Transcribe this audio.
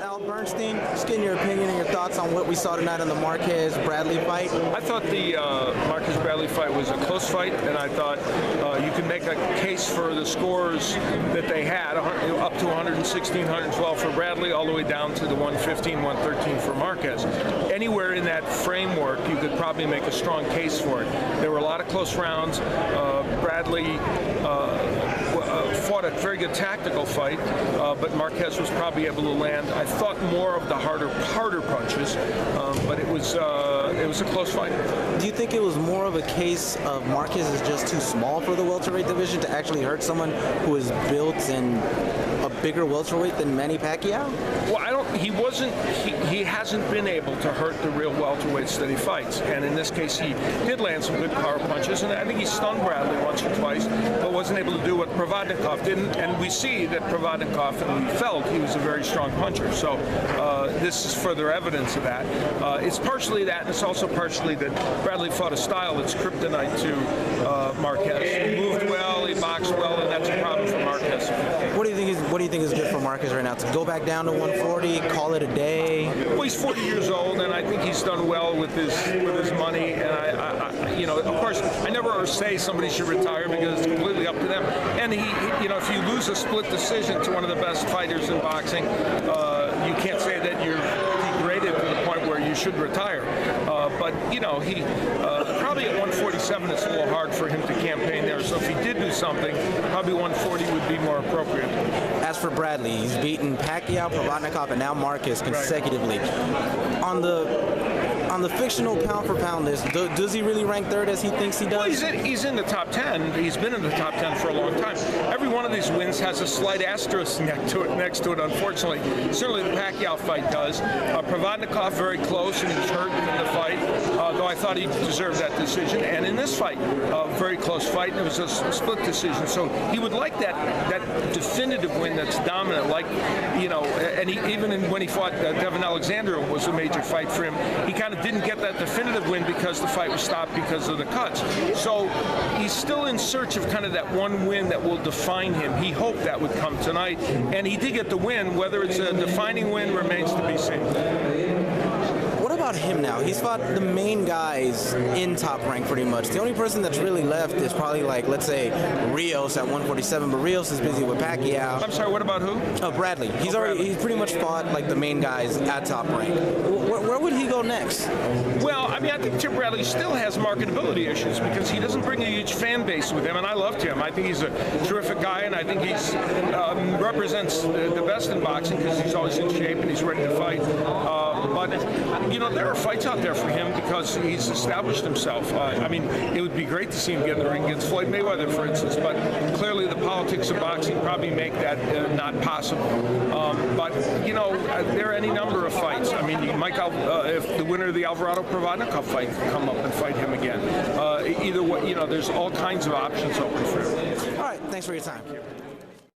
Al Bernstein, just getting your opinion and your thoughts on what we saw tonight on the Marquez-Bradley fight. I thought the Marquez-Bradley fight was a close fight, and I thought you could make a case for the scores that they had, up to 116, 112 for Bradley, all the way down to the 115, 113 for Marquez. Anywhere in that framework, you could probably make a strong case for it. There were a lot of close rounds. Bradley fought a very good tactical fight, but Marquez was probably able to land, I thought, more of the harder punches, but it was a close fight. Do you think it was more of a case of Marquez is just too small for the welterweight division to actually hurt someone who is built in a bigger welterweight than Manny Pacquiao? Well, he hasn't been able to hurt the real welterweights that he fights, and in this case he did land some good power punches, and I think he stunned Bradley once or twice, but wasn't able to do what Provodnikov didn't, and we see that Provodnikov, and we felt he was a very strong puncher, so this is further evidence of that. It's partially that, and it's also partially that Bradley fought a style that's kryptonite to Marquez. He moved well, he boxed well, and that's a problem for Marquez. What do you think is good for Marquez right now? To go back down to 140, call it a day? Well, he's 40 years old, and I think he's done well with his money. And I of course, I never say somebody should retire because it's completely up to them. And if you lose a split decision to one of the best fighters in boxing, you can't say that you're degraded to the point where you should retire. But he probably at 147 it's a little hard for him to campaign there. So if he did do something, probably 140 would be more appropriate. As for Bradley, he's beaten Pacquiao, Provodnikov, and now Marquez consecutively. Right. On the fictional pound-for-pound list, does he really rank third as he thinks he does? Well, he's in the top 10. He's been in the top 10 for a long time. Every one of these wins has a slight asterisk next to it, unfortunately. Certainly the Pacquiao fight does. Provodnikov very close, and he was hurt in the fight, though I thought he deserved that decision. And in this fight, very close fight, and it was a split decision. So he would like that definitive win that's dominant, and even when he fought Devin Alexander, it was a major fight for him. He kind of didn't get that definitive win because the fight was stopped because of the cuts. So he's still in search of kind of that one win that will define him. He hoped that would come tonight, and he did get the win. Whether it's a defining win remains to be seen. What about him now? He's fought the main guys in Top Rank pretty much. The only person that's really left is probably, let's say, Rios at 147, but Rios is busy with Pacquiao. I'm sorry, what about who? Bradley. He's pretty much fought the main guys at Top Rank. Where would he go next? Well, I think Tim Bradley still has marketability issues because he doesn't bring a huge fan base with him, and I love Tim. I think he's a terrific guy, and I think he's represents the best in boxing because he's always in shape and he's ready to fight. But there are fights out there for him because he's established himself. It would be great to see him get in the ring against Floyd Mayweather, for instance, but clearly the politics of boxing probably make that not possible. But there are any number of fights. If the winner of the Alvarado Provodnikov fight could come up and fight him again. Either way, there's all kinds of options open for him. All right, thanks for your time.